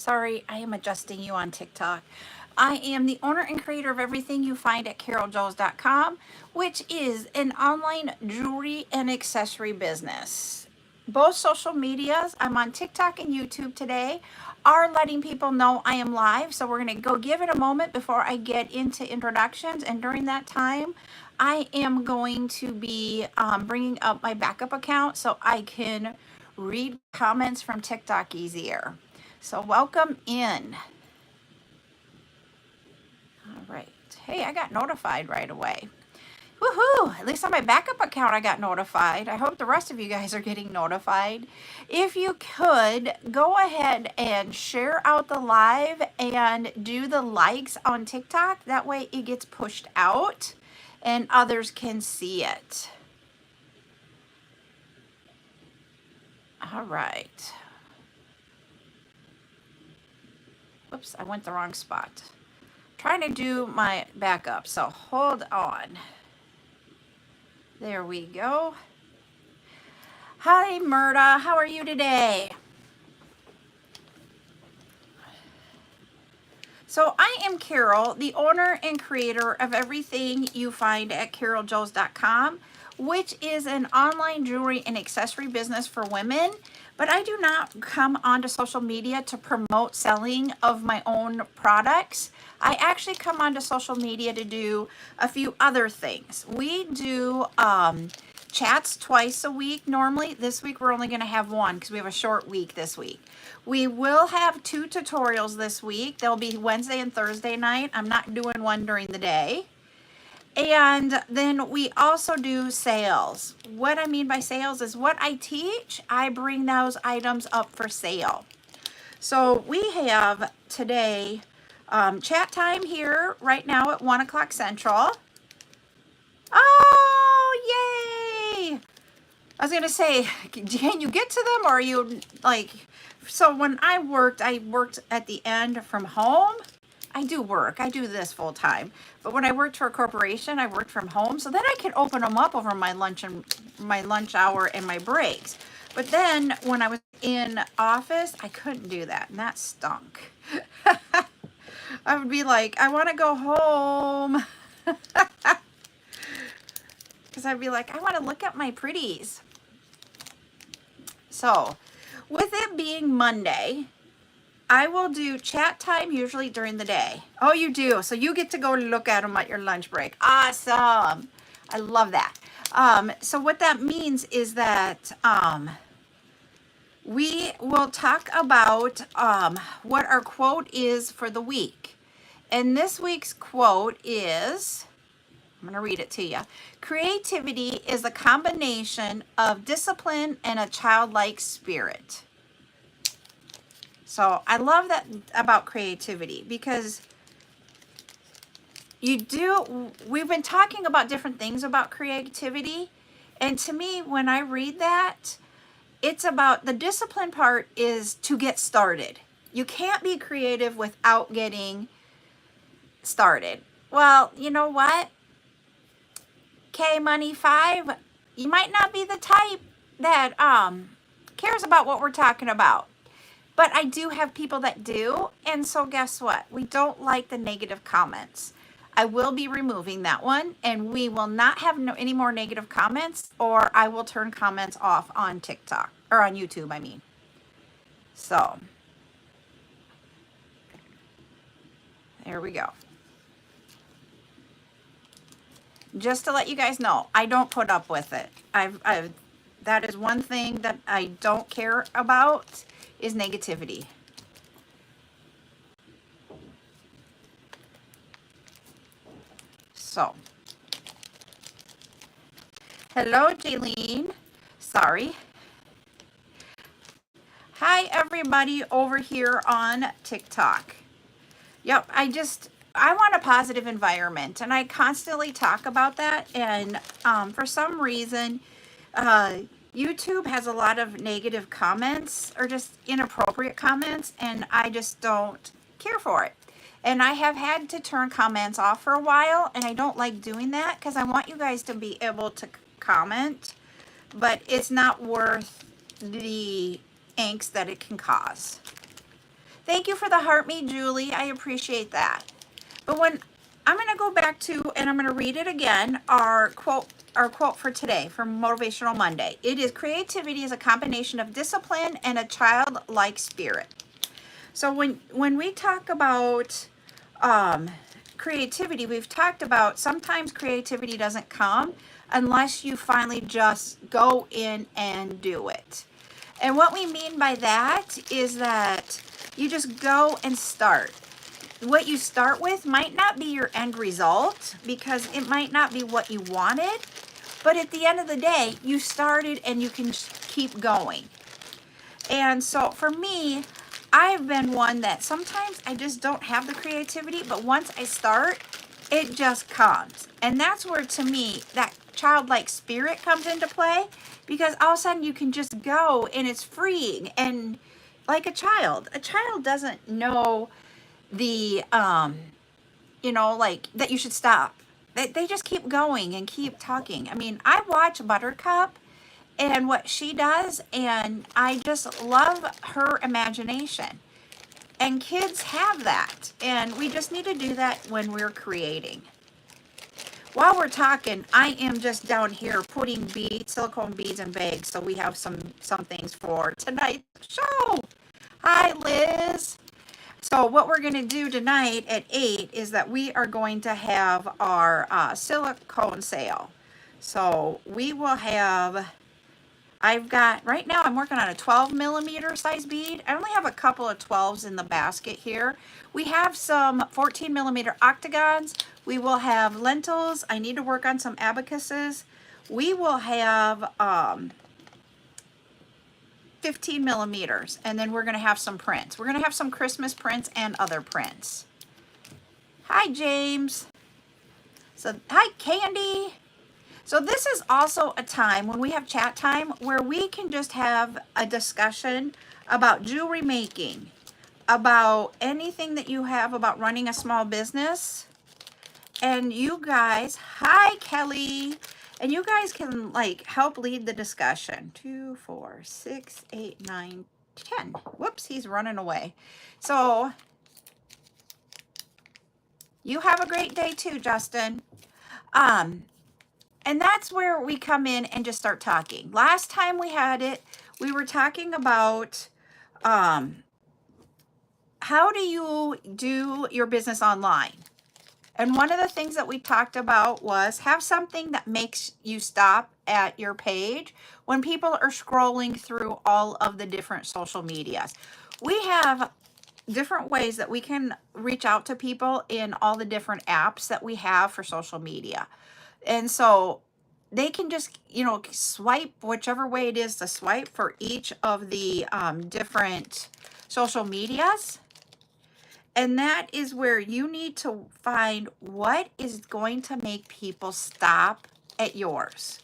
Sorry, I am adjusting you on TikTok. I am the owner and creator of everything you find at CarolJo's.com, which is an online jewelry and accessory business. Both social medias, I'm on TikTok and YouTube today, are letting people know I am live. So we're going to go give it a moment before I get into introductions. And during that time, I am going to be bringing up my backup account so I can read comments from TikTok easier. So welcome in. All right. Hey, I got notified right away. Woohoo! At least on my backup account, I got notified. I hope the rest of you guys are getting notified. If you could, go ahead and share out the live and do the likes on TikTok. That way it gets pushed out and others can see it. All right. Whoops, I went the wrong spot. Trying to do my backup, so hold on. There we go. Hi, Murda. How are you today? So I am Carol, the owner and creator of everything you find at CarolJo's.com, which is an online jewelry and accessory business for women. But I do not come onto social media to promote selling of my own products. I actually come onto social media to do a few other things. We do chats twice a week normally. This week we're only going to have one because we have a short week this week. We will have 2 tutorials this week. They'll be Wednesday and Thursday night. I'm not doing one during the day. And then we also do sales. What I mean by sales is what I teach, I bring those items up for sale. So we have today chat time here right now at 1 o'clock Central. Oh, yay! I was going to say, can you get to them or are you like, so when I worked at the end from home. I do work. I do this full time. But when I worked for a corporation, I worked from home. So then I could open them up over my lunch hour and my breaks. But then when I was in office, I couldn't do that. And that stunk. I would be like, I want to go home. Because I'd be like, I want to look at my pretties. So with it being Monday, I will do chat time usually during the day. Oh, you do. So you get to go look at them at your lunch break. Awesome. I love that. So what that means is that we will talk about what our quote is for the week. And this week's quote is, I'm going to read it to you. Creativity is a combination of discipline and a childlike spirit. So I love that about creativity because we've been talking about different things about creativity. And to me, when I read that, it's about the discipline part is to get started. You can't be creative without getting started. Well, you know what? Money 5, you might not be the type that cares about what we're talking about. But I do have people that do. And so guess what? We don't like the negative comments. I will be removing that one. And we will not have any more negative comments. Or I will turn comments off on TikTok. Or on YouTube, I mean. So. There we go. Just to let you guys know, I don't put up with it. That is one thing that I don't care about. Is negativity. So, hello, Jaylene. Sorry. Hi, everybody over here on TikTok. Yep, I want a positive environment, and I constantly talk about that. And for some reason, YouTube has a lot of negative comments or just inappropriate comments, and I just don't care for it. And I have had to turn comments off for a while, and I don't like doing that because I want you guys to be able to comment, but it's not worth the angst that it can cause. Thank you for the heart me, Julie. I appreciate that. But when I'm going to go back to, and I'm going to read it again, our quote for today from Motivational Monday. It is creativity is a combination of discipline and a childlike spirit. So when we talk about creativity, we've talked about sometimes creativity doesn't come unless you finally just go in and do it. And what we mean by that is that you just go and start. What you start with might not be your end result because it might not be what you wanted, but at the end of the day, you started and you can just keep going. And so for me, I've been one that sometimes I just don't have the creativity, but once I start, it just comes. And that's where, to me, that childlike spirit comes into play, because all of a sudden you can just go and it's freeing. And like a child doesn't know the, like that you should stop. They just keep going and keep talking. I mean, I watch Buttercup and what she does, and I just love her imagination. And kids have that, and we just need to do that when we're creating. While we're talking, I am just down here putting silicone beads in bags, so we have some things for tonight's show. Hi, Liz. So what we're going to do tonight at 8 is that we are going to have our silicone sale. So we will have, right now I'm working on a 12 millimeter size bead. I only have a couple of 12s in the basket here. We have some 14 millimeter octagons. We will have lentils. I need to work on some abacuses. We will have 15 millimeters, and then we're going to have some prints. We're going to have some Christmas prints and other prints. Hi, James. So, hi, Candy. So this is also a time when we have chat time where we can just have a discussion about jewelry making, about anything that you have about running a small business. And you guys, hi, Kelly. And you guys can help lead the discussion. 2, 4, 6, 8, 9, 10. Whoops, he's running away. So you have a great day too, Justin. And that's where we come in and just start talking. Last time we had it, we were talking about how do you do your business online? And one of the things that we talked about was have something that makes you stop at your page when people are scrolling through all of the different social medias. We have different ways that we can reach out to people in all the different apps that we have for social media. And so they can just, swipe whichever way it is to swipe for each of the different social medias. And that is where you need to find what is going to make people stop at yours.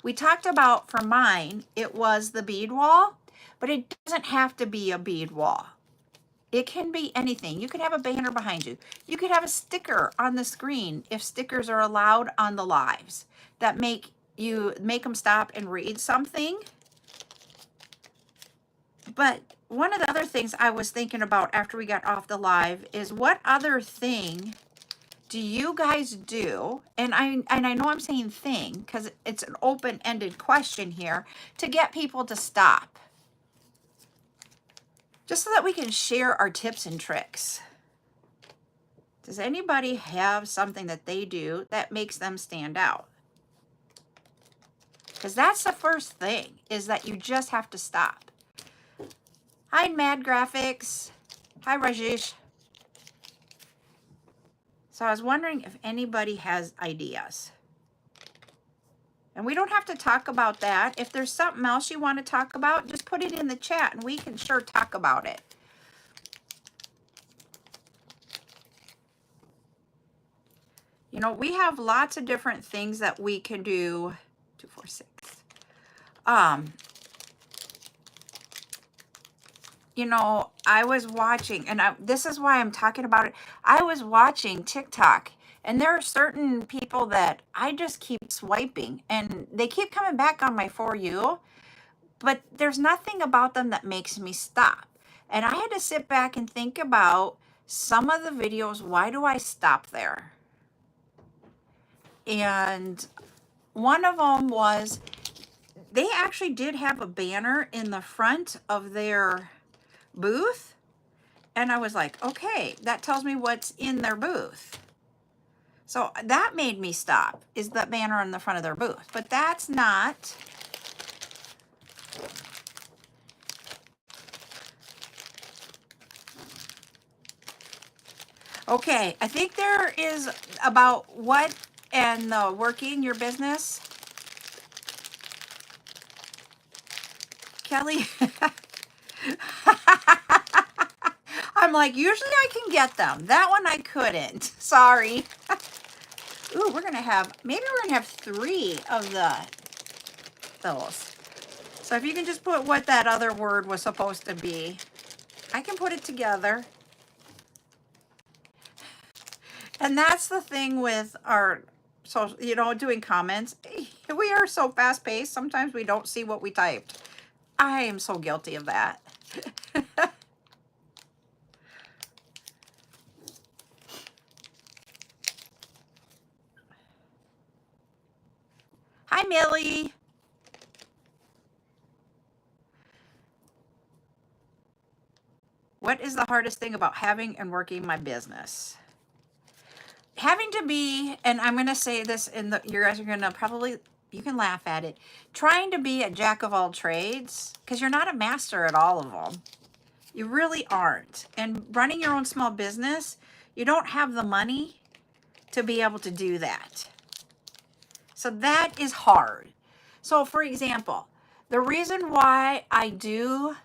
We talked about, for mine, it was the bead wall, but it doesn't have to be a bead wall. It can be anything. You could have a banner behind you. You could have a sticker on the screen if stickers are allowed on the lives that make them stop and read something. But one of the other things I was thinking about after we got off the live is what other thing do you guys do? And I know I'm saying thing because it's an open-ended question here to get people to stop. Just so that we can share our tips and tricks. Does anybody have something that they do that makes them stand out? Because that's the first thing, is that you just have to stop. Hi, Mad Graphics. Hi, Rajesh. So I was wondering if anybody has ideas. And we don't have to talk about that. If there's something else you want to talk about, just put it in the chat and we can sure talk about it. We have lots of different things that we can do. 2, 4, 6. I was watching, and this is why I'm talking about it. I was watching TikTok, and there are certain people that I just keep swiping, and they keep coming back on my For You, but there's nothing about them that makes me stop. And I had to sit back and think about some of the videos. Why do I stop there? And one of them was they actually did have a banner in the front of their booth. And I was like, okay, that tells me what's in their booth. So that made me stop, is the banner in the front of their booth. But that's not. Okay, I think there is about what and working your business. Kelly, I'm like, usually I can get them. That one I couldn't. Sorry. Ooh, maybe we're gonna have 3 of those. So if you can just put what that other word was supposed to be, I can put it together. And that's the thing with our, so, doing comments. We are so fast paced. Sometimes we don't see what we typed. I am so guilty of that. Hi, Millie. What is the hardest thing about having and working my business? Having to be, and I'm going to say this you guys are going to probably, you can laugh at it, trying to be a jack of all trades, because you're not a master at all of them. You really aren't. And running your own small business, you don't have the money to be able to do that. So that is hard. So for example, the reason why I do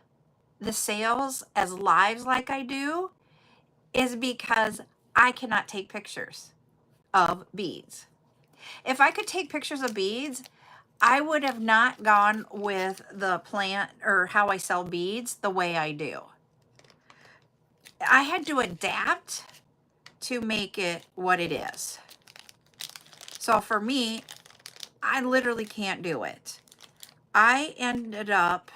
the sales as lives like I do is because I cannot take pictures of beads. If I could take pictures of beads, I would have not gone with the plant or how I sell beads the way I do. I had to adapt to make it what it is. So for me, I literally can't do it. I ended up,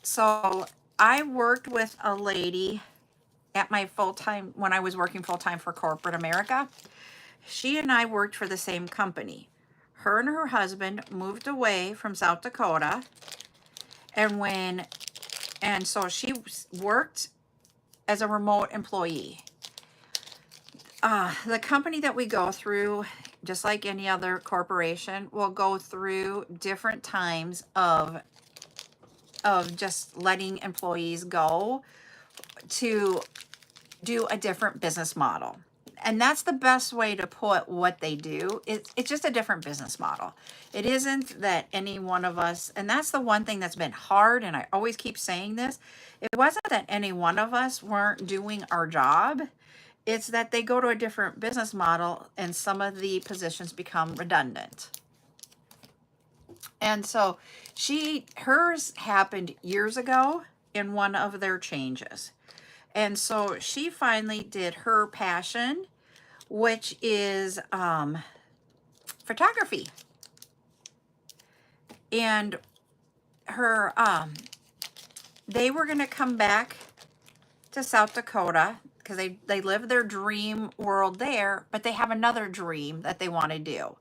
so I worked with a lady at my full-time, when I was working full-time for corporate America. She and I worked for the same company. Her and her husband moved away from South Dakota, and so she worked as a remote employee. The company that we go through, just like any other corporation, will go through different times of just letting employees go to do a different business model. And that's the best way to put what they do. It's just a different business model. It isn't that any one of us, and that's the one thing that's been hard, and I always keep saying this, it wasn't that any one of us weren't doing our job. It's that they go to a different business model and some of the positions become redundant. And so hers happened years ago in one of their changes. And so she finally did her passion, which is photography. And her, they were going to come back to South Dakota because they live their dream world there, but they have another dream that they want to do.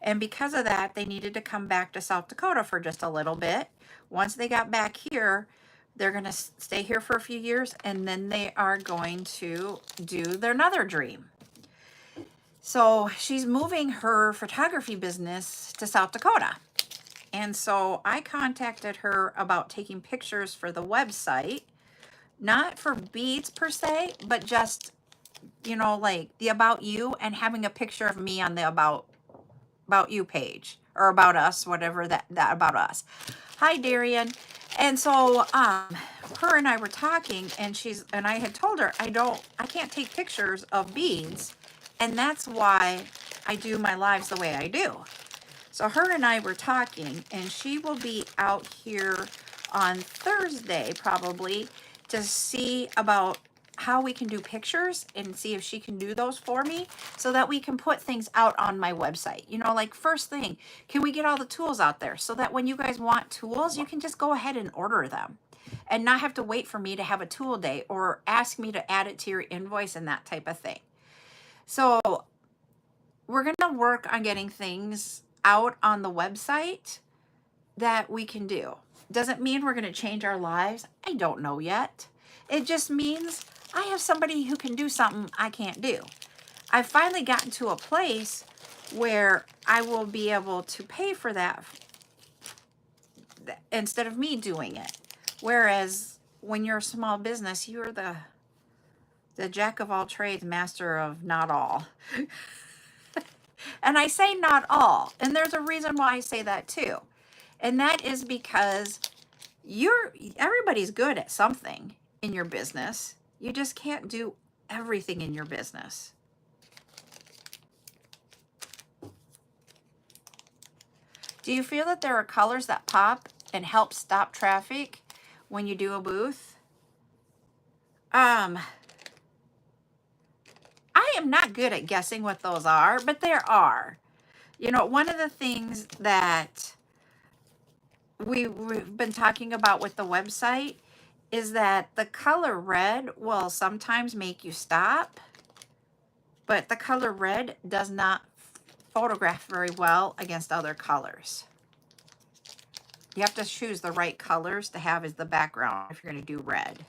And because of that, they needed to come back to South Dakota for just a little bit. Once they got back here, they're going to stay here for a few years, and then they are going to do their another dream. So she's moving her photography business to South Dakota. And so I contacted her about taking pictures for the website, not for beads per se, but just, like the About You, and having a picture of me on the About You page, or About Us, whatever that About Us. Hi, Darian. And so her and I were talking, and I had told her I can't take pictures of beads, and that's why I do my lives the way I do. So her and I were talking, and she will be out here on Thursday probably to see about how we can do pictures and see if she can do those for me so that we can put things out on my website. Like first thing, can we get all the tools out there so that when you guys want tools, you can just go ahead and order them. and not have to wait for me to have a tool day or ask me to add it to your invoice and that type of thing. So we're going to work on getting things out on the website that we can do. Doesn't mean we're going to change our lives. I don't know yet. It just means I have somebody who can do something I can't do. I've finally gotten to a place where I will be able to pay for that instead of me doing it. Whereas when you're a small business, you're the jack of all trades, master of not all. And I say not all, and there's a reason why I say that too. And that is because everybody's good at something in your business. You just can't do everything in your business. Do you feel that there are colors that pop and help stop traffic when you do a booth? I am not good at guessing what those are, but there are. You know, one of the things that we've been talking about with the website is that the color red will sometimes make you stop, but the color red does not photograph very well against other colors. You have to choose the right colors to have as the background if you're going to do red.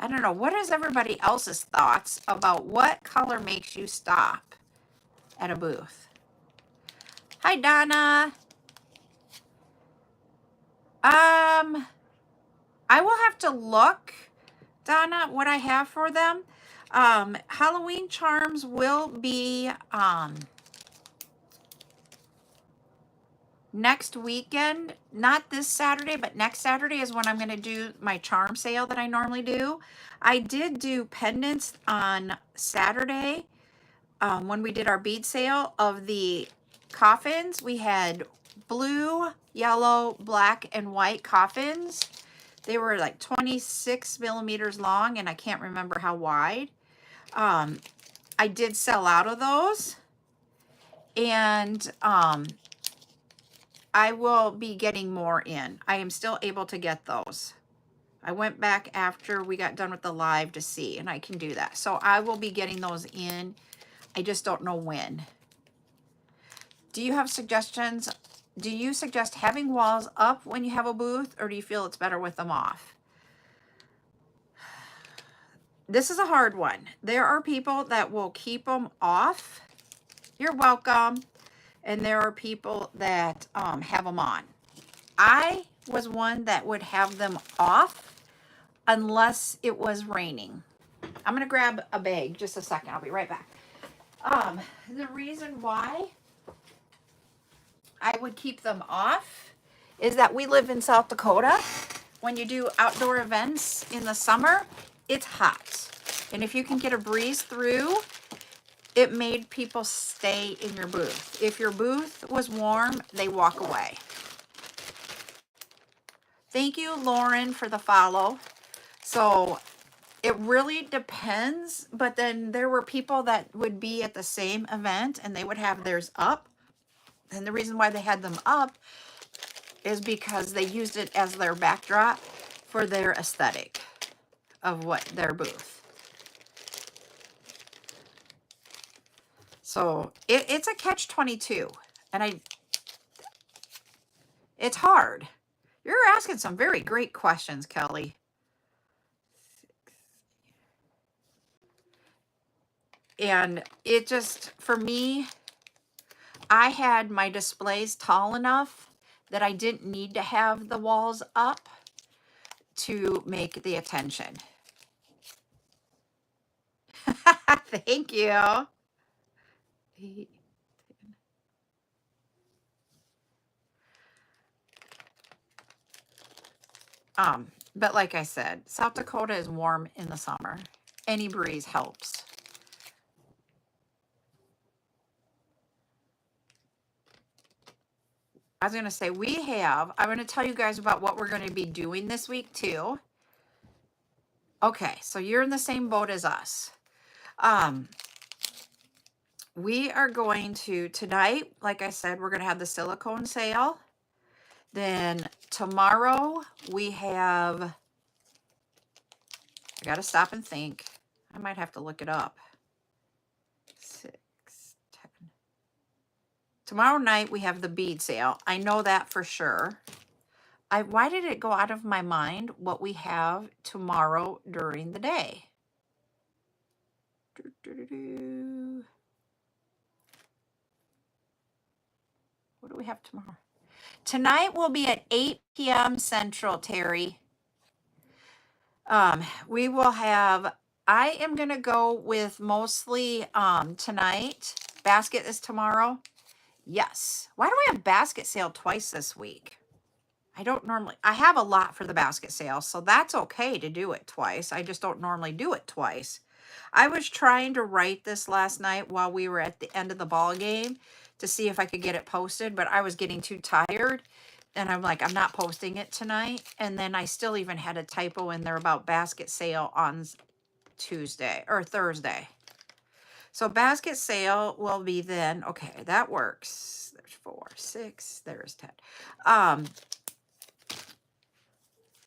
I don't know. What is everybody else's thoughts about what color makes you stop at a booth? Hi, Donna. I will have to look, Donna, what I have for them. Halloween charms will be next weekend, not this Saturday, but next Saturday is when I'm going to do my charm sale that I normally do. I did do pendants on Saturday when we did our bead sale of the coffins. We had blue, yellow, black, and white coffins. They were like 26 millimeters long, and I can't remember how wide. I did sell out of those, and I will be getting more in. I am still able to get those. I went back after we got done with the live to see, and I can do that. So I will be getting those in. I just don't know when. Do you have suggestions? Do you suggest having walls up when you have a booth, or do you feel it's better with them off? This is a hard one. There are people that will keep them off. You're welcome. And there are people that have them on. I was one that would have them off unless it was raining. I'm going to grab a bag. Just a second. I'll be right back. The reason why I would keep them off is that we live in South Dakota. When you do outdoor events in the summer, it's hot. And if you can get a breeze through, it made people stay in your booth. If your booth was warm, they walk away. Thank you, Lauren, for the follow. So it really depends, but then there were people that would be at the same event and they would have theirs up. And the reason why they had them up is because they used it as their backdrop for their aesthetic of what their booth. So it's a catch-22, and it's hard. You're asking some very great questions, Kelly. And it just, for me, I had my displays tall enough that I didn't need to have the walls up to make the attention. Thank you. But like I said, South Dakota is warm in the summer. Any breeze helps. I was going to say, I'm going to tell you guys about what we're going to be doing this week too. Okay, so you're in the same boat as us. We are going to, tonight, like I said, we're going to have the silicone sale. Then tomorrow we have, I got to stop and think. I might have to look it up. 6, 10. Tomorrow night we have the bead sale. I know that for sure. Why did it go out of my mind what we have tomorrow during the day? What do we have tomorrow? Tonight will be at 8 p.m. Central, Terry. We will have, I am going to go with mostly tonight. Basket is tomorrow. Yes. Why do we have basket sale twice this week? I don't normally, I have a lot for the basket sale, so that's okay to do it twice. I just don't normally do it twice. I was trying to write this last night while we were at the end of the ball game to see if I could get it posted, but I was getting too tired. And I'm like, I'm not posting it tonight. And then I still even had a typo in there about basket sale on Tuesday or Thursday. So basket sale will be then, okay, that works. There's 4, 6, there's 10.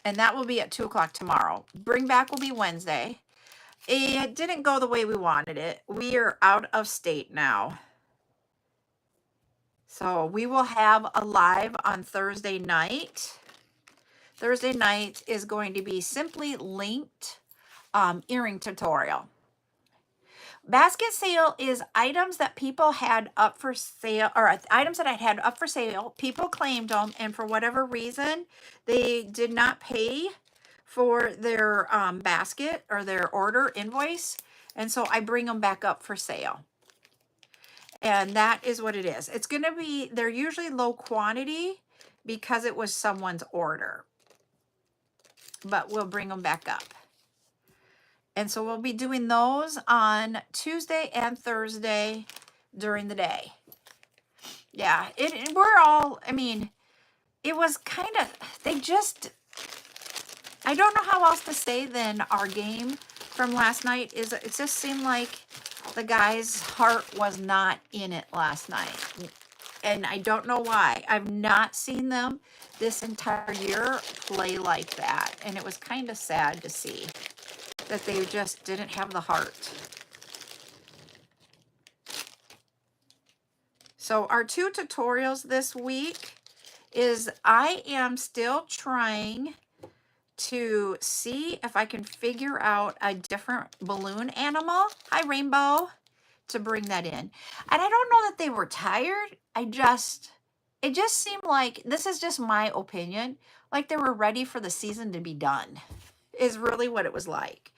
And that will be at 2 o'clock tomorrow. Bring back will be Wednesday. It didn't go the way we wanted it. We are out of state now. So we will have a live on Thursday night. Thursday night is going to be simply linked earring tutorial. Basket sale is items that people had up for sale, or items that I had up for sale. People claimed them, and for whatever reason, they did not pay for their basket or their order invoice. And so I bring them back up for sale. And that is what it is. It's going to be, they're usually low quantity because it was someone's order. But we'll bring them back up. And so we'll be doing those on Tuesday and Thursday during the day. Yeah, we're all, I mean, it was kind of, they just, I don't know how else to say than our game from last night is, it just seemed like the guy's heart was not in it last night. And I don't know why. I've not seen them this entire year play like that. And it was kind of sad to see that they just didn't have the heart. So our 2 tutorials this week is I am still trying to see if I can figure out a different balloon animal. Hi, Rainbow. To bring that in. And I don't know that they were tired. It just seemed like, this is just my opinion, like they were ready for the season to be done, is really what it was like.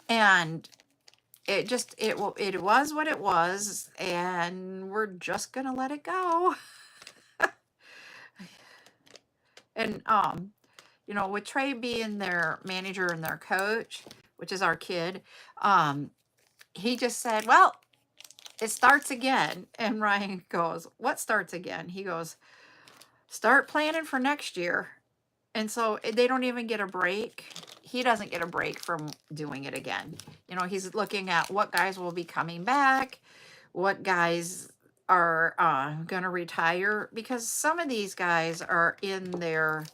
And it was what it was, and we're just gonna let it go. And you know, with Trey being their manager and their coach, which is our kid, he just said, well, it starts again. And Ryan goes, what starts again? He goes, start planning for next year. And so they don't even get a break. He doesn't get a break from doing it again. You know, he's looking at what guys will be coming back, what guys are going to retire, because some of these guys are in their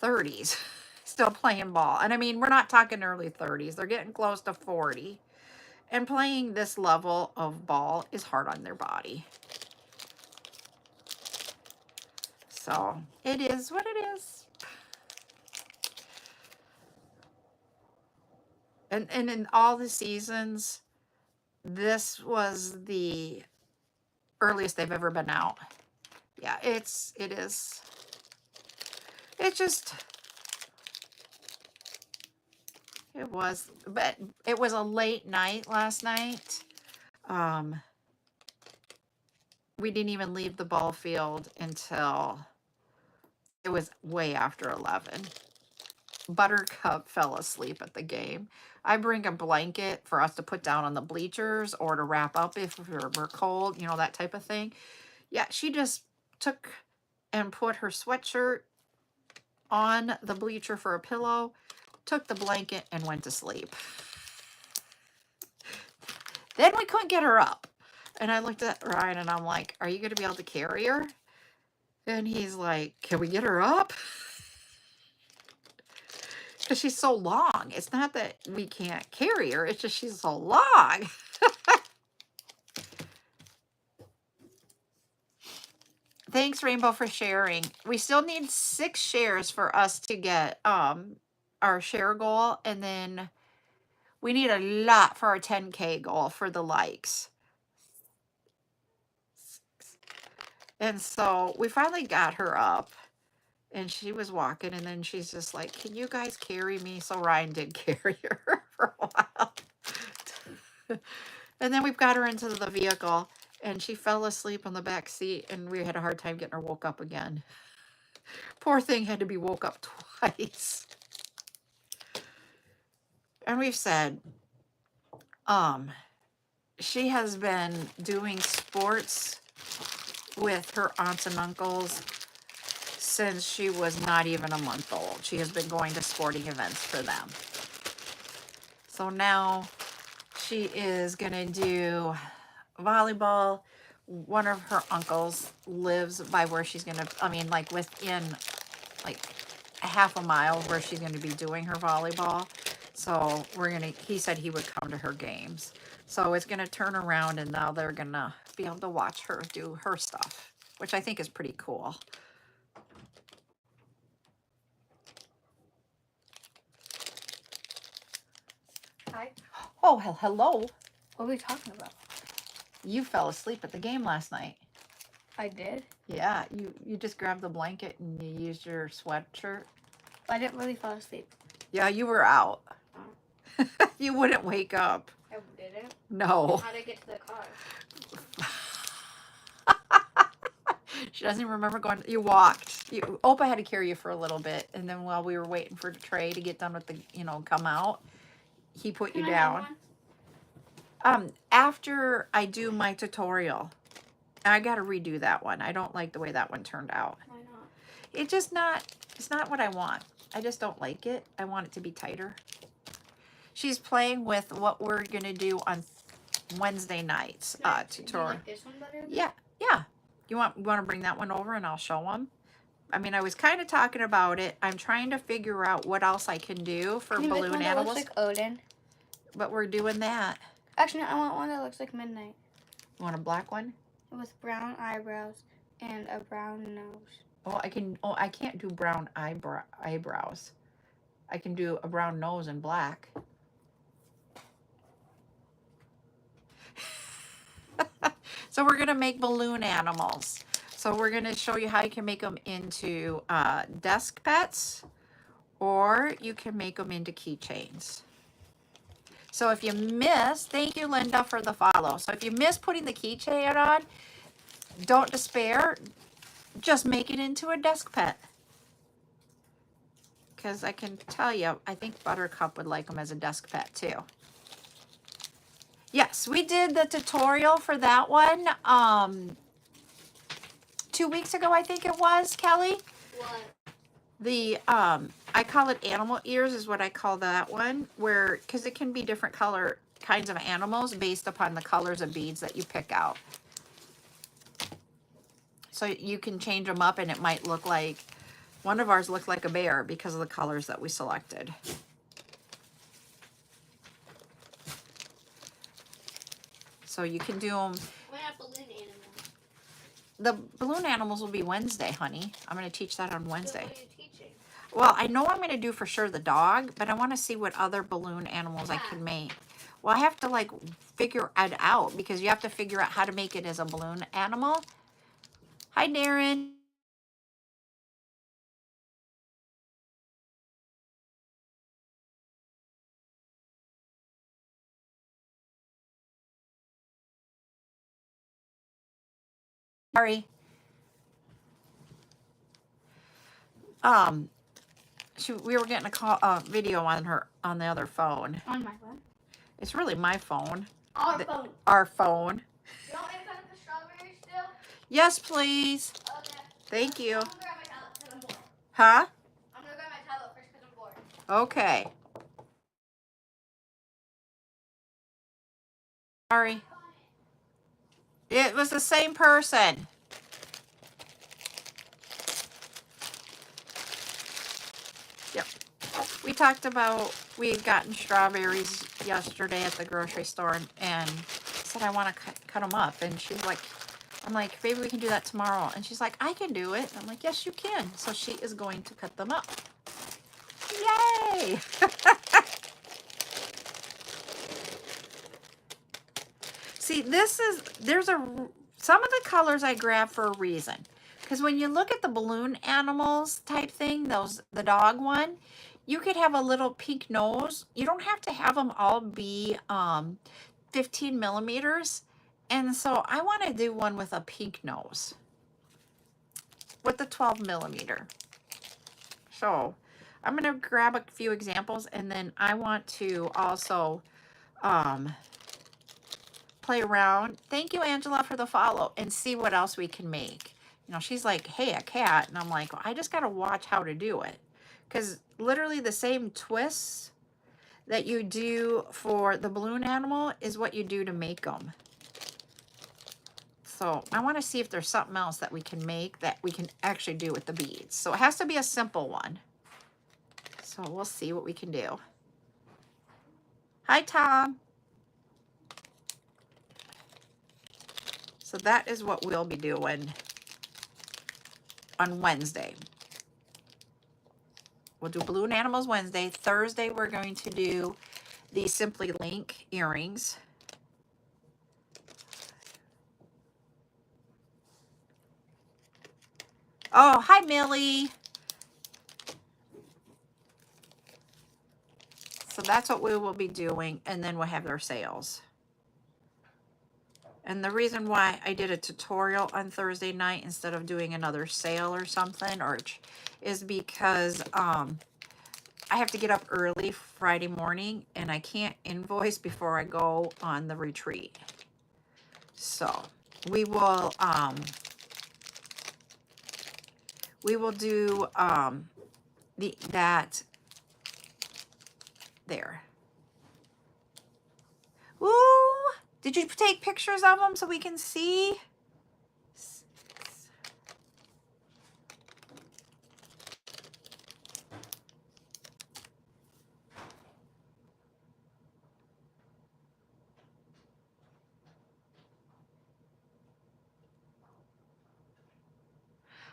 30s still playing ball. And I mean, we're not talking early 30s. They're getting close to 40. And playing this level of ball is hard on their body. So it is what it is. And in all the seasons, this was the earliest they've ever been out. Yeah, it is. It just, it was, but it was a late night last night. We didn't even leave the ball field until it was way after 11. Buttercup fell asleep at the game. I bring a blanket for us to put down on the bleachers or to wrap up if we're cold, you know, that type of thing. Yeah, she just took and put her sweatshirt on the bleacher for a pillow, took the blanket, and went to sleep. Then we couldn't get her up. And I looked at Ryan and I'm like, are you going to be able to carry her? And he's like, can we get her up? Because she's so long. It's not that we can't carry her. It's just she's so long. Thanks, Rainbow, for sharing. We still need 6 shares for us to get our share goal. And then we need a lot for our 10K goal for the likes. And so we finally got her up. And she was walking, and then she's just like, can you guys carry me? So Ryan did carry her for a while. And then we've got her into the vehicle, and she fell asleep on the back seat, and we had a hard time getting her woke up again. Poor thing had to be woke up twice. And we've said, she has been doing sports with her aunts and uncles since she was not even a month old. She has been going to sporting events for them. So now she is going to do volleyball. One of her uncles lives by where she's going to, like within like a half a mile where she's going to be doing her volleyball. So he said he would come to her games. So it's going to turn around, and now they're going to be able to watch her do her stuff, which I think is pretty cool. Hi. Oh, hello. What are we talking about? You fell asleep at the game last night. I did? Yeah, you just grabbed the blanket and you used your sweatshirt. I didn't really fall asleep. Yeah, you were out. Oh. You wouldn't wake up. I didn't? No. How did I get to the car? She doesn't even remember going. You walked. Opa had to carry you for a little bit, and then while we were waiting for Trey to get done with the, come out, he put you down. After I do my tutorial, I got to redo that one. I don't like the way that one turned out. Why not? It's not what I want. I just don't like it. I want it to be tighter. She's playing with what we're going to do on Wednesday nights tutorial. Do you like this one better? Yeah. You want to bring that one over and I'll show them? I was kind of talking about it. I'm trying to figure out what else I can do for balloon animals. That looks like Odin. But we're doing that. Actually, I want one that looks like Midnight. You want a black one? With brown eyebrows and a brown nose. I can't do brown eyebrows. I can do a brown nose and black. So we're going to make balloon animals. So we're going to show you how you can make them into desk pets, or you can make them into keychains. So if you miss, thank you, Linda, for the follow. So if you miss putting the keychain on, don't despair. Just make it into a desk pet. Because I can tell you, I think Buttercup would like them as a desk pet too. Yes, we did the tutorial for that one 2 weeks ago, I think it was, Kelly. What? The I call it animal ears is what I call that one, because it can be different kinds of animals based upon the colors of beads that you pick out. So you can change them up, and it might look like, one of ours looked like a bear because of the colors that we selected. So you can do them. What about balloon animals? The balloon animals will be Wednesday, honey. I'm going to teach that on Wednesday. So what are you teaching? Well, I know I'm going to do for sure the dog, but I want to see what other balloon animals I can make. Well, I have to figure it out, because you have to figure out how to make it as a balloon animal. Hi, Darren. Sorry. We were getting a video on the other phone. On my phone? It's really my phone. Phone. Our phone. You want me to cut up the strawberries still? Yes, please. Okay. Thank you. I'm gonna grab my tablet because I'm bored. Huh? I'm gonna grab my tablet first because I'm bored. Okay. Sorry. It was the same person. We talked about, we had gotten strawberries yesterday at the grocery store and said, I want to cut them up. And she's like, I'm like, maybe we can do that tomorrow. And she's like, I can do it. I'm like, yes, you can. So she is going to cut them up. Yay! See, some of the colors I grabbed for a reason. Because when you look at the balloon animals type thing, the dog one, you could have a little pink nose. You don't have to have them all be 15 millimeters. And so I want to do one with a pink nose with the 12 millimeter. So I'm going to grab a few examples, and then I want to also play around. Thank you, Angela, for the follow, and see what else we can make. You know, she's like, hey, a cat. And I'm like, well, I just got to watch how to do it. Because literally the same twists that you do for the balloon animal is what you do to make them. So I want to see if there's something else that we can make that we can actually do with the beads. So it has to be a simple one. So we'll see what we can do. Hi, Tom. So that is what we'll be doing on Wednesday. We'll do balloon animals Wednesday. Thursday, we're going to do the Simply Link earrings. Oh, hi, Millie. So that's what we will be doing, and then we'll have their sales. And the reason why I did a tutorial on Thursday night instead of doing another sale or something, is because I have to get up early Friday morning, and I can't invoice before I go on the retreat. So we will do that there. Woo! Did you take pictures of them so we can see?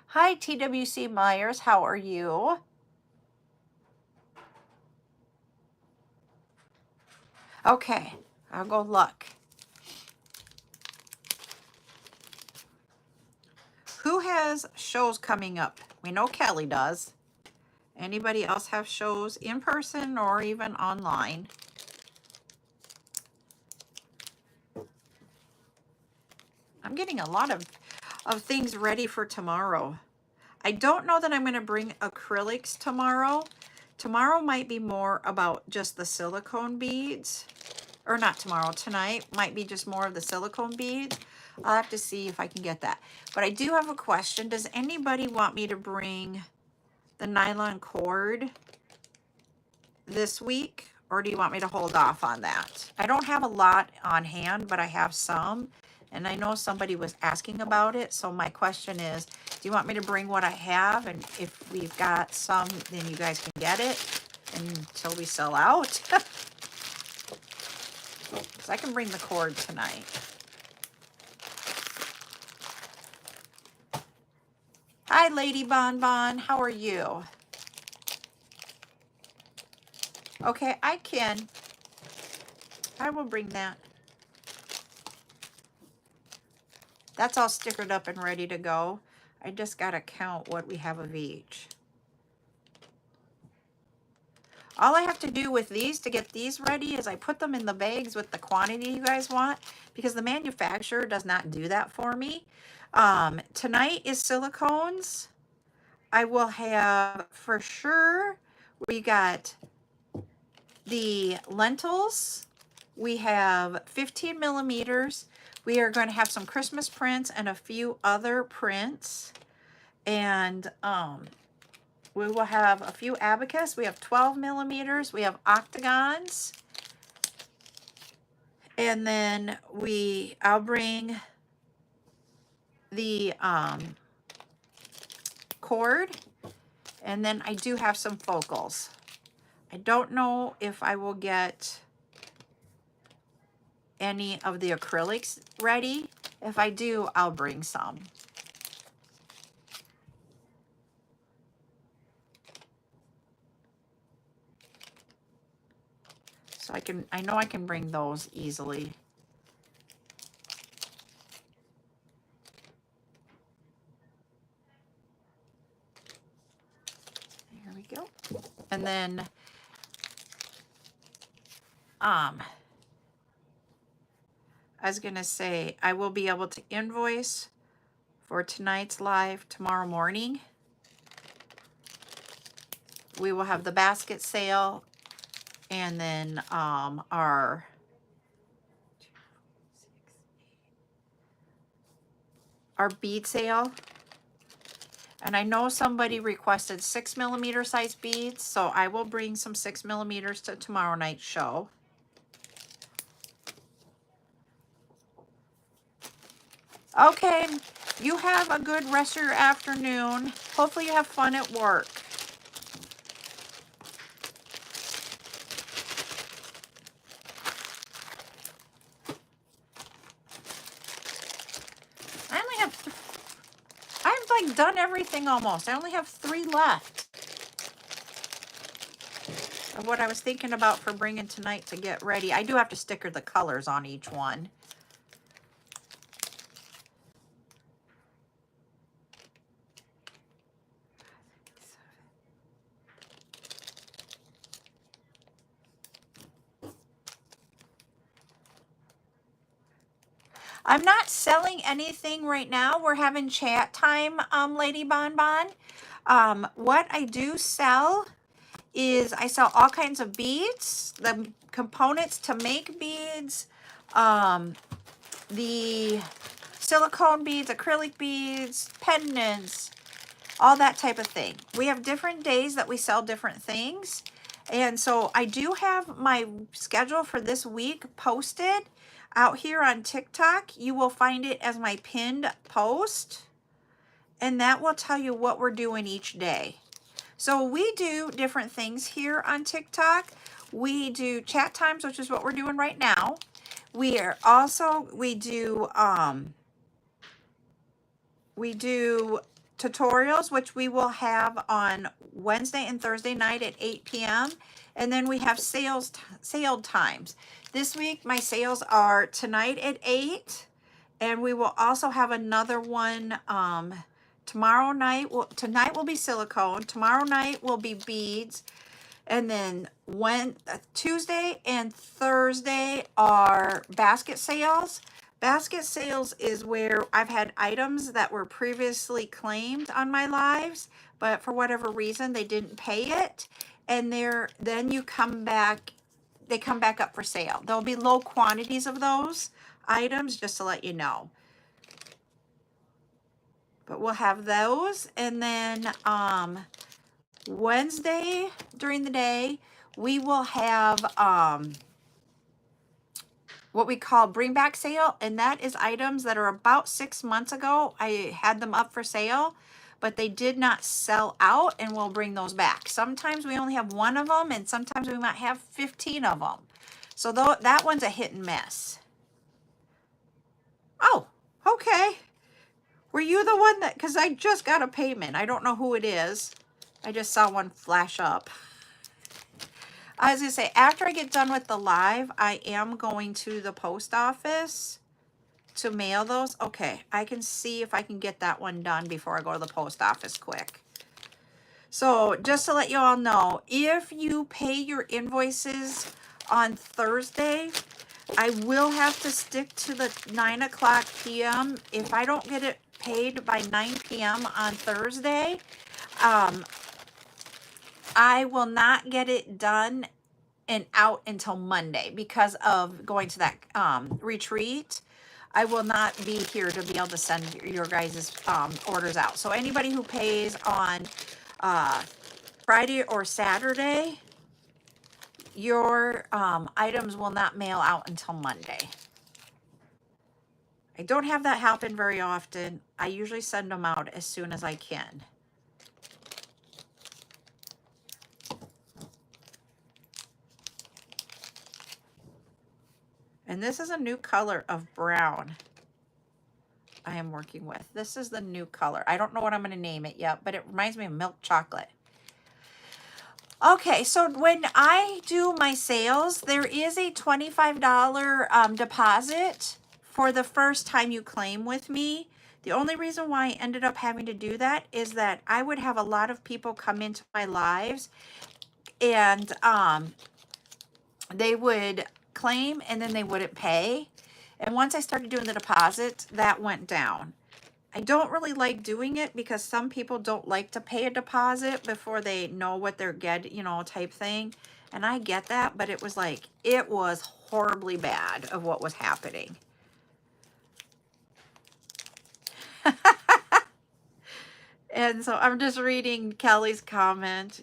Hi, TWC Myers. How are you? Okay, I'll go look. Who has shows coming up? We know Kelly does. Anybody else have shows in person or even online? I'm getting a lot of things ready for tomorrow. I don't know that I'm going to bring acrylics tomorrow. Tomorrow might be more about just the silicone beads. Or not tomorrow, tonight might be just more of the silicone beads. I'll have to see if I can get that. But I do have a question. Does anybody want me to bring the nylon cord this week? Or do you want me to hold off on that? I don't have a lot on hand, but I have some. And I know somebody was asking about it. So my question is, do you want me to bring what I have? And if we've got some, then you guys can get it until we sell out. Because I can bring the cord tonight. Hi, Lady Bonbon. How are you? Okay, I can. I will bring that. That's all stickered up and ready to go. I just got to count what we have of each. All I have to do with these to get these ready is I put them in the bags with the quantity you guys want, because the manufacturer does not do that for me. Tonight is silicones. I will have for sure, we got the lentils. We have 15 millimeters. We are going to have some Christmas prints and a few other prints. And we will have a few abacus. We have 12 millimeters. We have octagons. And then I'll bring the cord. And then I do have some focals. I don't know if I will get any of the acrylics ready. If I do, I'll bring some. So I know I can bring those easily. Here we go. And then, I was gonna say, I will be able to invoice for tonight's live tomorrow morning. We will have the basket sale and then our bead sale. And I know somebody requested 6mm size beads, so I will bring some 6mm to tomorrow night's show. Okay, you have a good rest of your afternoon. Hopefully you have fun at work. I've like done everything almost. I only have 3 left of what I was thinking about for bringing tonight to get ready. I do have to sticker the colors on each one. I'm not selling anything right now. We're having chat time, Lady Bonbon. What I do sell is I sell all kinds of beads, the components to make beads, the silicone beads, acrylic beads, pendants, all that type of thing. We have different days that we sell different things. And so I do have my schedule for this week posted out here on TikTok. You will find it as my pinned post, and that will tell you what we're doing each day. So we do different things here on TikTok. We do chat times, which is what we're doing right now. We do tutorials, which we will have on Wednesday and Thursday night at 8 p.m. And then we have sale times. This week, my sales are tonight at 8. And we will also have another one tomorrow night. Tonight will be silicone. Tomorrow night will be beads. And then Tuesday and Thursday are basket sales. Basket sales is where I've had items that were previously claimed on my lives, but for whatever reason they didn't pay it, and then you come back, they come back up for sale. There'll be low quantities of those items, just to let you know. But we'll have those, and then Wednesday during the day we will have what we call bring back sale, and that is items that are about 6 months ago. I had them up for sale, but they did not sell out, and we'll bring those back. Sometimes we only have 1 of them, and sometimes we might have 15 of them. So that one's a hit and miss. Oh, okay. Were you the one that, because I just got a payment. I don't know who it is. I just saw one flash up. I was going to say, after I get done with the live, I am going to the post office to mail those. Okay, I can see if I can get that one done before I go to the post office quick. So just to let you all know, if you pay your invoices on Thursday, I will have to stick to the 9 o'clock p.m. If I don't get it paid by 9 p.m. on Thursday, I will not get it done and out until Monday because of going to that retreat. I will not be here to be able to send your guys' orders out. So anybody who pays on Friday or Saturday, your items will not mail out until Monday. I don't have that happen very often. I usually send them out as soon as I can. And this is a new color of brown I am working with. This is the new color. I don't know what I'm going to name it yet, but it reminds me of milk chocolate. Okay, so when I do my sales, there is a $25 deposit for the first time you claim with me. The only reason why I ended up having to do that is that I would have a lot of people come into my lives and they would claim and then they wouldn't pay. And once I started doing the deposit, that went down. I don't really like doing it because some people don't like to pay a deposit before they know what they're getting, you know, type thing. And I get that, but it was like, it was horribly bad of what was happening. And so I'm just reading Kelly's comment.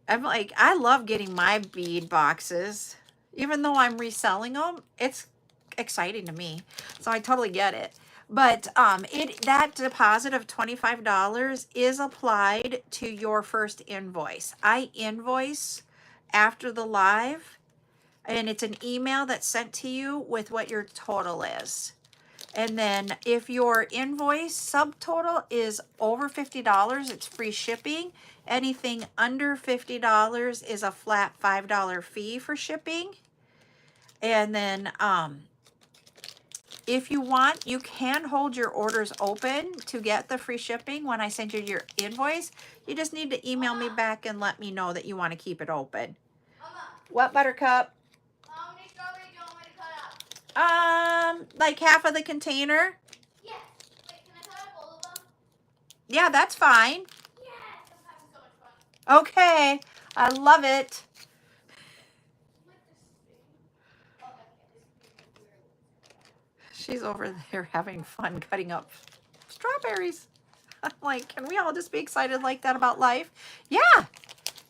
I'm like, I love getting my bead boxes. Even though I'm reselling them, it's exciting to me. So I totally get it. But that deposit of $25 is applied to your first invoice. I invoice after the live, and it's an email that's sent to you with what your total is. And then if your invoice subtotal is over $50, it's free shipping. Anything under $50 is a flat $5 fee for shipping. And then if you want, you can hold your orders open to get the free shipping when I send you your invoice. You just need to email me back and let me know that you want to keep it open. What, Buttercup? How many strawberries do you want me to cut up? Like half of the container. Yes. Wait, can I cut up all of them? Yeah, that's fine. Yes, I'm having so much fun. Okay, I love it. She's over there having fun cutting up strawberries. I'm like, can we all just be excited like that about life? Yeah,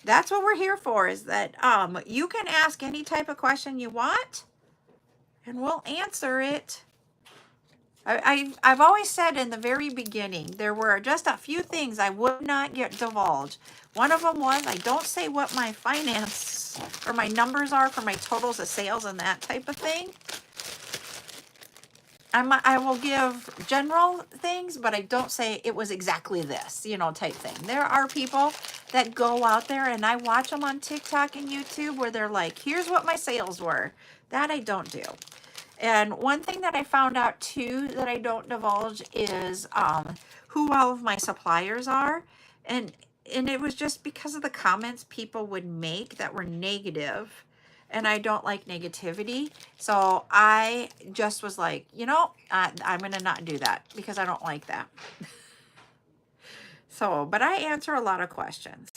that's what we're here for, is that you can ask any type of question you want and we'll answer it. I've always said in the very beginning, there were just a few things I would not get divulged. One of them was I don't say what my finance or my numbers are for my totals of sales and that type of thing. I will give general things, but I don't say it was exactly this, you know, type thing. There are people that go out there, and I watch them on TikTok and YouTube where they're like, here's what my sales were. That I don't do. And one thing that I found out too that I don't divulge is who all of my suppliers are. And it was just because of the comments people would make that were negative. And I don't like negativity. So I just was like, you know, I'm going to not do that because I don't like that. So, but I answer a lot of questions.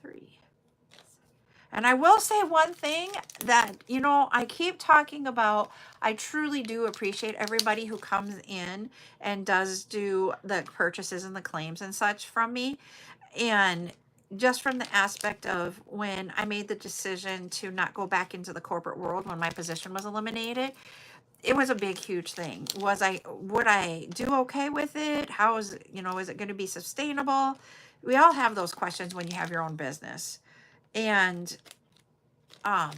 3. And I will say one thing that, you know, I keep talking about. I truly do appreciate everybody who comes in and does do the purchases and the claims and such from me. And just from the aspect of when I made the decision to not go back into the corporate world when my position was eliminated, it was a big, huge thing. Would I do okay with it? How is, you know, is it going to be sustainable? We all have those questions when you have your own business. And I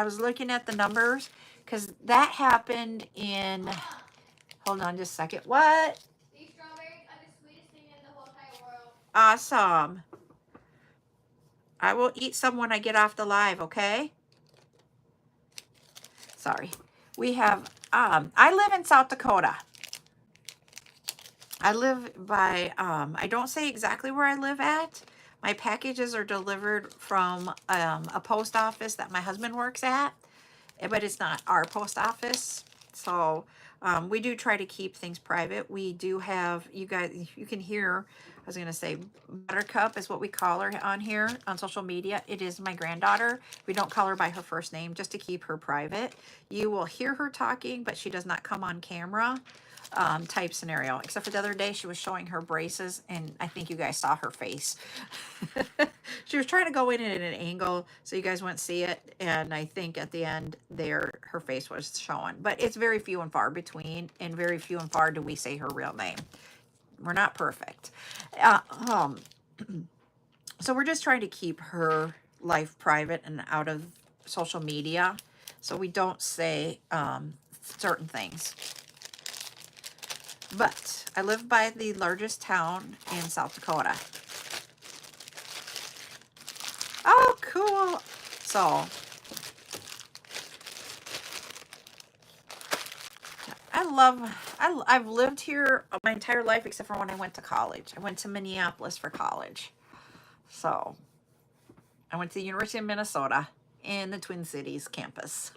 was looking at the numbers because that happened in, hold on just a second. What? These strawberries are the sweetest thing in the whole entire world. Awesome. I will eat some when I get off the live, okay? Sorry. We have, I live in South Dakota. I live by, I don't say exactly where I live at. My packages are delivered from a post office that my husband works at, but it's not our post office. So we do try to keep things private. We do have, you guys, you can hear, I was going to say Buttercup is what we call her on here on social media. It is my granddaughter. We don't call her by her first name just to keep her private. You will hear her talking, but she does not come on camera. Type scenario, except for the other day she was showing her braces and I think you guys saw her face. She was trying to go in at an angle so you guys wouldn't see it, and I think at the end there her face was showing, but it's very few and far between, and very few and far do we say her real name. We're not perfect. So we're just trying to keep her life private and out of social media. so we don't say certain things. But I live by the largest town in South Dakota. Oh, cool. So I've lived here my entire life except for when I went to college. I went to Minneapolis for college. So I went to the University of Minnesota in the Twin Cities campus.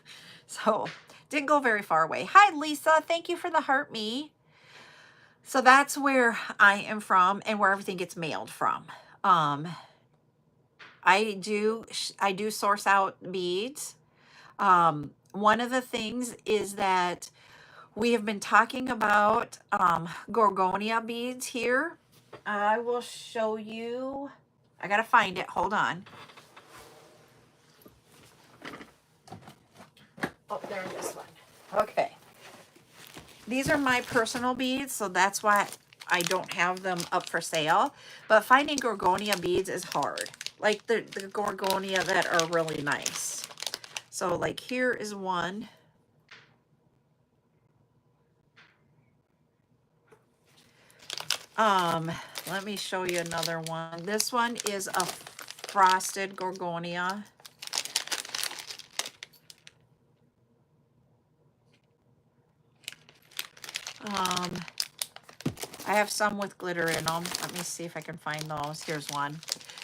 So didn't go very far away. Hi, Lisa. Thank you for the heart me. So that's where I am from and where everything gets mailed from. I do source out beads. One of the things is that we have been talking about gorgonia beads here. I will show you. I gotta find it. Hold on. Oh, there's this one. Okay. These are my personal beads, so that's why I don't have them up for sale. But finding gorgonia beads is hard. Like the gorgonia that are really nice. So like here is one. Let me show you another one. This one is a frosted gorgonia. I have some with glitter in them. Let me see if I can find those. Here's one.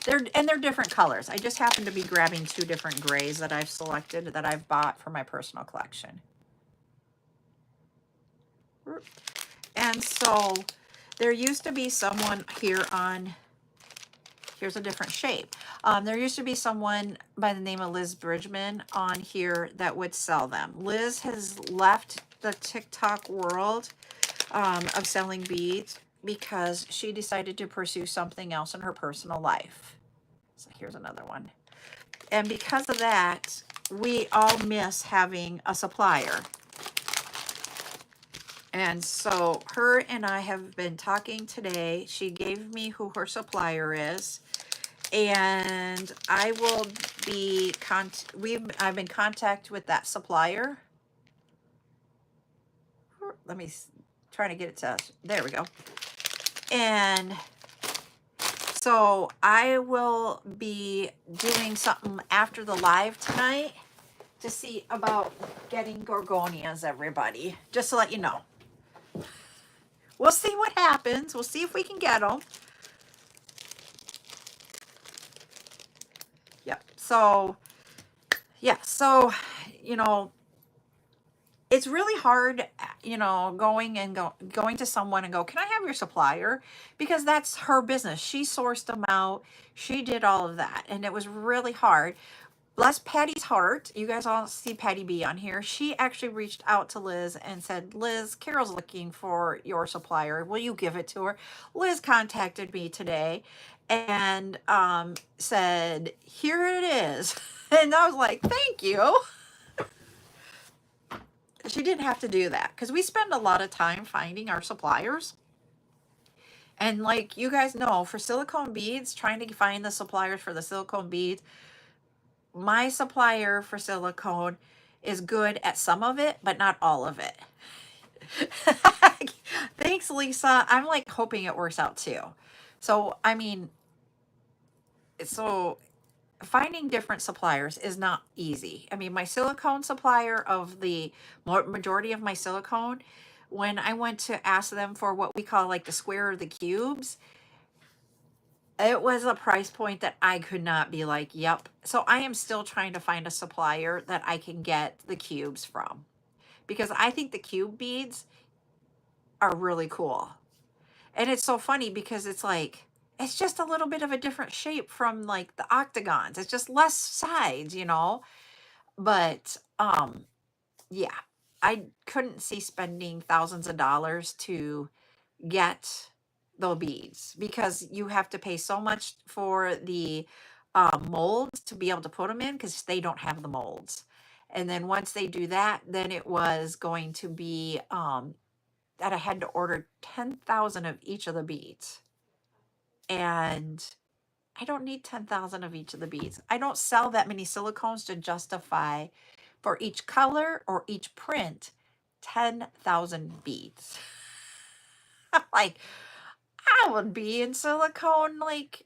They're different colors. I just happen to be grabbing two different grays that I've selected that I've bought for my personal collection. And so there used to be someone here on, here's a different shape. There used to be someone by the name of Liz Bridgman on here that would sell them. Liz has left the TikTok world of selling beads because she decided to pursue something else in her personal life. So here's another one. And because of that, we all miss having a supplier. And so her and I have been talking today. She gave me who her supplier is. And I will be, I've been in contact with that supplier. Let me try to get it to, there we go. And so I will be doing something after the live tonight to see about getting gorgonias, everybody. Just to let you know. We'll see what happens. We'll see if we can get them. Yep. So, yeah. So, you know, it's really hard, you know, going to someone and go, can I have your supplier? Because that's her business. She sourced them out. She did all of that. And it was really hard. Bless Patty's heart. You guys all see Patty B on here. She actually reached out to Liz and said, Liz, Carol's looking for your supplier. Will you give it to her? Liz contacted me today and said, here it is. And I was like, thank you. She didn't have to do that because we spend a lot of time finding our suppliers. And like you guys know, for silicone beads, trying to find the suppliers for the silicone beads, my supplier for silicone is good at some of it, but not all of it. Thanks, Lisa. I'm like hoping it works out too. So, I mean, so finding different suppliers is not easy. I mean, my silicone supplier of the majority of my silicone, when I went to ask them for what we call like the square or the cubes, it was a price point that I could not be like, yep. So I am still trying to find a supplier that I can get the cubes from because I think the cube beads are really cool. And it's so funny because it's like, it's just a little bit of a different shape from like the octagons. It's just less sides, you know? But yeah, I couldn't see spending thousands of dollars to get the beads because you have to pay so much for the molds to be able to put them in because they don't have the molds. And then once they do that, then it was going to be that I had to order 10,000 of each of the beads. And I don't need 10,000 of each of the beads. I don't sell that many silicones to justify For each color or each print, 10,000 beads. I'm like, I would be in silicone like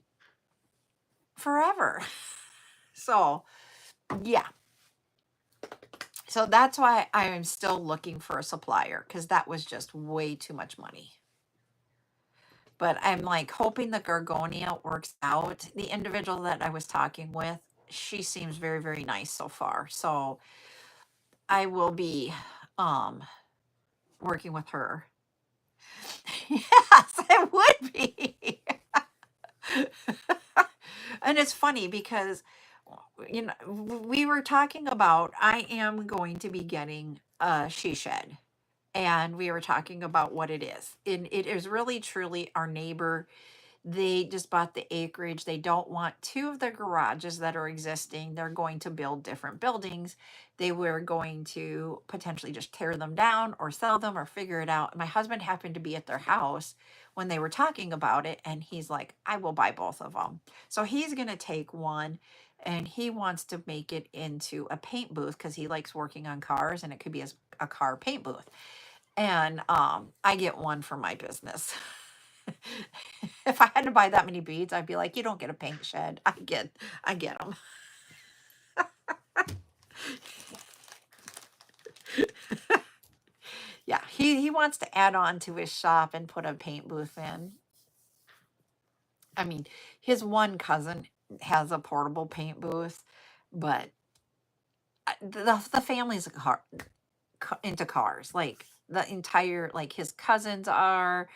forever. So, yeah. So that's why I am still looking for a supplier, because that was just way too much money. But I'm like hoping the Gorgonia works out. The individual that I was talking with, she seems very, very nice so far. So I will be working with her. Yes, it would be. And it's funny because we were talking about I am going to be getting a she shed, and we were talking about what it is. And it is really truly our neighbor. They just bought the acreage. They don't want two of the garages that are existing. They're going to build different buildings. They were going to potentially just tear them down or sell them or figure it out. My husband happened to be at their house when they were talking about it, and he's like, I will buy both of them. So he's going to take one, and he wants to make it into a paint booth because he likes working on cars, and it could be a car paint booth. And I get one for my business. If I had to buy that many beads, I'd be like, you don't get a paint shed. I get them. Yeah, he wants to add on to his shop and put a paint booth in. I mean, his one cousin has a portable paint booth, but the family's into cars. Like the entire, like his cousins are,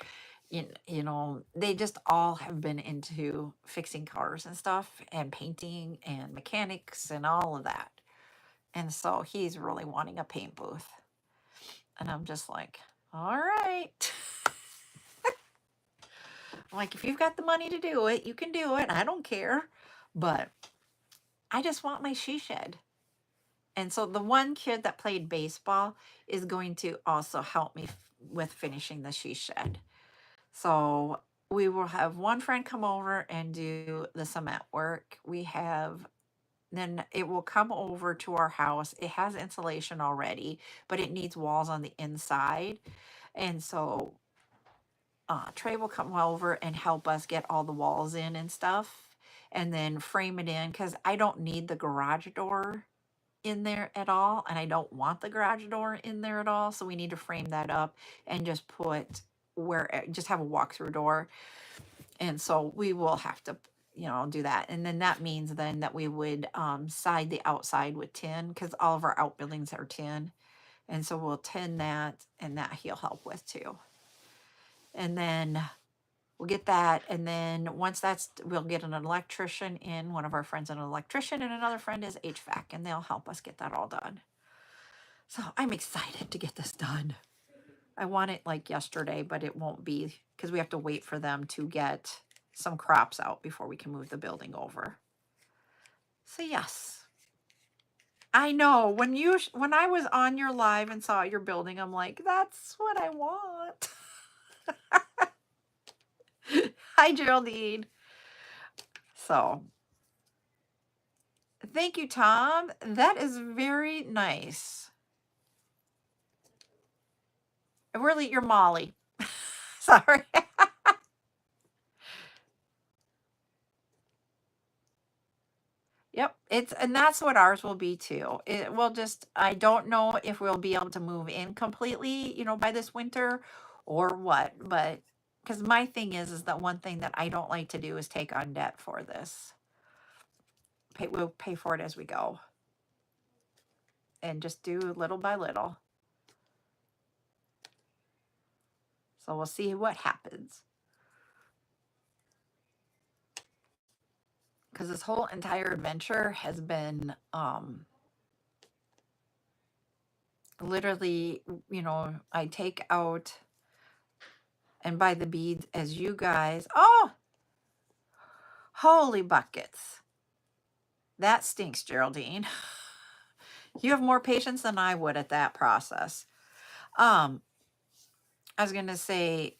they just all have been into fixing cars and stuff and painting and mechanics and all of that. And so he's really wanting a paint booth. And I'm just like, all right. I'm like, if you've got the money to do it, you can do it. I don't care. But I just want my she shed. And so the one kid that played baseball is going to also help me with finishing the she shed. So we will have one friend come over and do the cement work. Then it will come over to our house. It has insulation already, but it needs walls on the inside. And so Trey will come over and help us get all the walls in and stuff, and then frame it in, because I don't need the garage door in there at all, and I don't want the garage door in there at all. So we need to frame that up and just just have a walk-through door. And so we will have to, do that. And then that means then that we would side the outside with tin, because all of our outbuildings are tin. And so we'll tin that, and that he'll help with too. And then we'll get that. And then once we'll get an electrician in. One of our friends is an electrician, and another friend is HVAC, and they'll help us get that all done. So I'm excited to get this done. I want it like yesterday, but it won't be, because we have to wait for them to get some crops out before we can move the building over. So yes, I know when I was on your live and saw your building, I'm like, that's what I want. Hi, Geraldine. So thank you, Tom. That is very nice. Really, you're Molly. Sorry. Yep, and that's what ours will be too. It will just, I don't know if we'll be able to move in completely, by this winter or what, but because my thing is that one thing that I don't like to do is take on debt for this. We'll pay for it as we go and just do little by little. So we'll see what happens. Because this whole entire adventure has been literally, I take out and buy the beads as you guys. Oh, holy buckets. That stinks, Geraldine. You have more patience than I would at that process. I was going to say,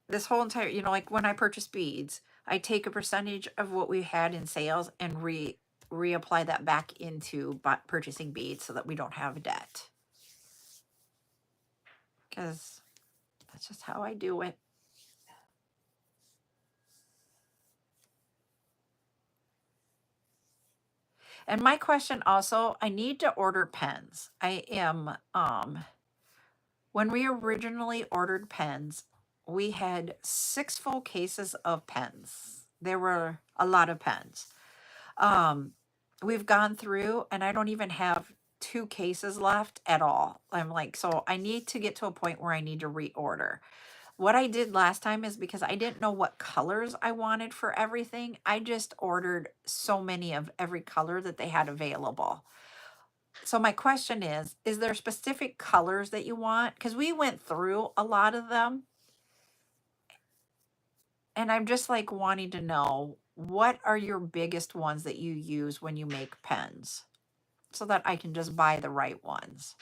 this whole entire, like when I purchase beads, I take a percentage of what we had in sales and reapply that back into purchasing beads so that we don't have debt. Because that's just how I do it. And my question also, I need to order pens. I am, when we originally ordered pens, we had 6 full cases of pens. There were a lot of pens. We've gone through and I don't even have 2 cases left at all. I'm like, so I need to get to a point where I need to reorder. What I did last time is because I didn't know what colors I wanted for everything, I just ordered so many of every color that they had available. So my question is there specific colors that you want? Because we went through a lot of them, and I'm just like wanting to know what are your biggest ones that you use when you make pens so that I can just buy the right ones.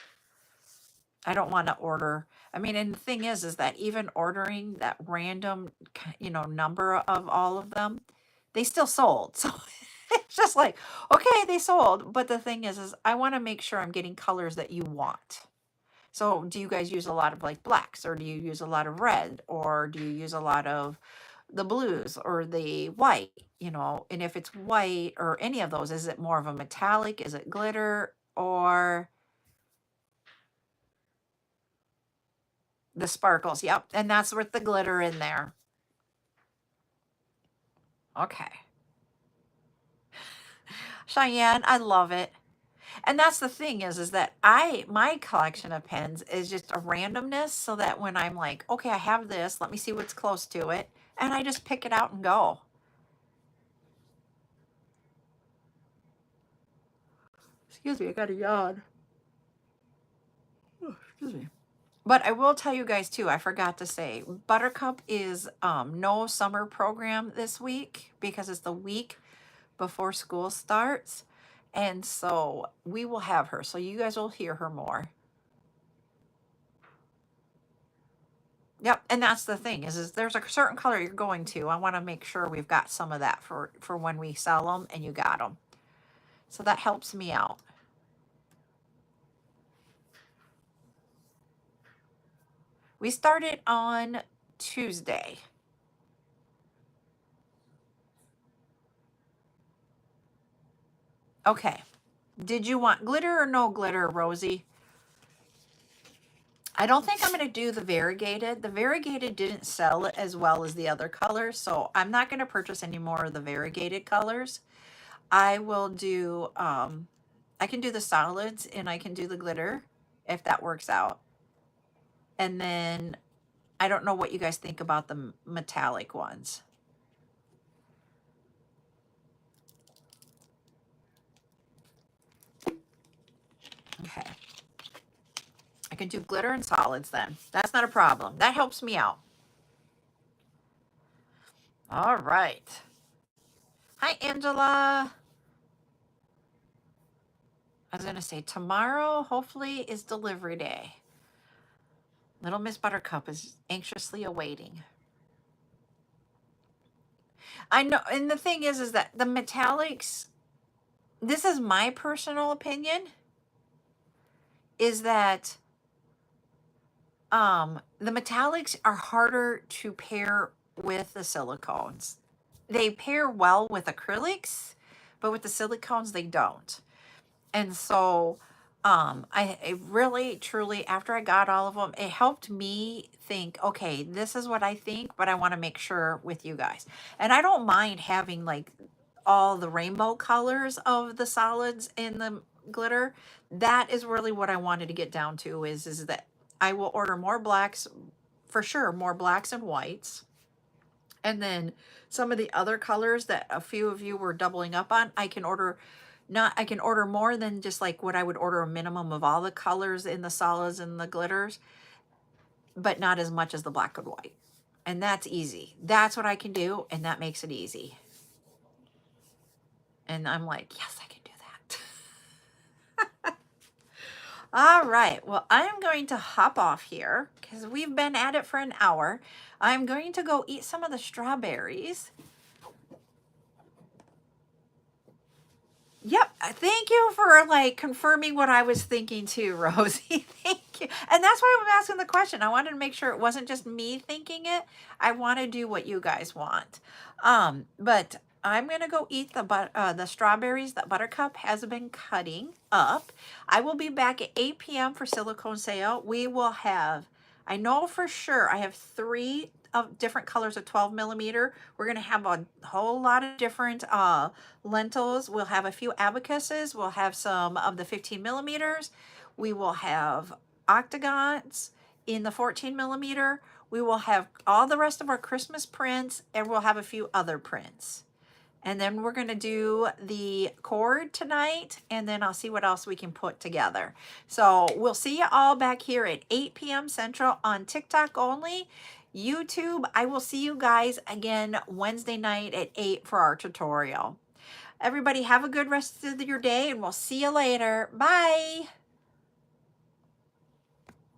I don't want to order. I mean, and the thing is that even ordering that random, number of all of them, they still sold. So it's just like, okay, they sold. But the thing is I want to make sure I'm getting colors that you want. So do you guys use a lot of like blacks, or do you use a lot of red, or do you use a lot of the blues or the white, and if it's white or any of those, is it more of a metallic? Is it glitter or the sparkles? Yep. And that's with the glitter in there. Okay. Cheyenne, I love it. And that's the thing is that my collection of pens is just a randomness so that when I'm like, okay, I have this, let me see what's close to it. And I just pick it out and go. Excuse me, I got a yawn. Oh, excuse me. But I will tell you guys too, I forgot to say, Buttercup is no summer program this week because it's the week before school starts. And so we will have her. So you guys will hear her more. Yep, and that's the thing is there's a certain color you're going to. I want to make sure we've got some of that for when we sell them and you got them. So that helps me out. We started on Tuesday. Okay. Did you want glitter or no glitter, Rosie? I don't think I'm going to do the variegated. The variegated didn't sell as well as the other colors, so I'm not going to purchase any more of the variegated colors. I will do, I can do the solids and I can do the glitter if that works out. And then I don't know what you guys think about the metallic ones. Okay. I can do glitter and solids then. That's not a problem. That helps me out. All right. Hi, Angela. I was going to say tomorrow, hopefully, is delivery day. Little Miss Buttercup is anxiously awaiting. I know, and the thing is that the metallics, this is my personal opinion, is that the metallics are harder to pair with the silicones. They pair well with acrylics, but with the silicones, they don't. And so I really, truly, after I got all of them, it helped me think, okay, this is what I think, but I want to make sure with you guys. And I don't mind having like all the rainbow colors of the solids and the glitter. That is really what I wanted to get down to is that I will order more blacks, for sure, more blacks and whites. And then some of the other colors that a few of you were doubling up on, I can order more than just like what I would order a minimum of all the colors in the solids and the glitters, but not as much as the black and white. And that's easy. That's what I can do, and that makes it easy. And I'm like, yes, I can do that. All right. Well, I'm going to hop off here because we've been at it for an hour. I'm going to go eat some of the strawberries. Yep. Thank you for like confirming what I was thinking too, Rosie. Thank you. And that's why I'm asking the question. I wanted to make sure it wasn't just me thinking it. I want to do what you guys want. But I'm gonna go eat the strawberries that Buttercup has been cutting up. I will be back at 8 p.m. for silicone sale. We will have, I know for sure, I have 3 of different colors of 12 millimeter. We're gonna have a whole lot of different lentils. We'll have a few abacuses. We'll have some of the 15 millimeters. We will have octagons in the 14 millimeter. We will have all the rest of our Christmas prints, and we'll have a few other prints. And then we're going to do the cord tonight, and then I'll see what else we can put together. So we'll see you all back here at 8 p.m. Central on TikTok only. YouTube, I will see you guys again Wednesday night at 8 for our tutorial. Everybody have a good rest of your day, and we'll see you later. Bye.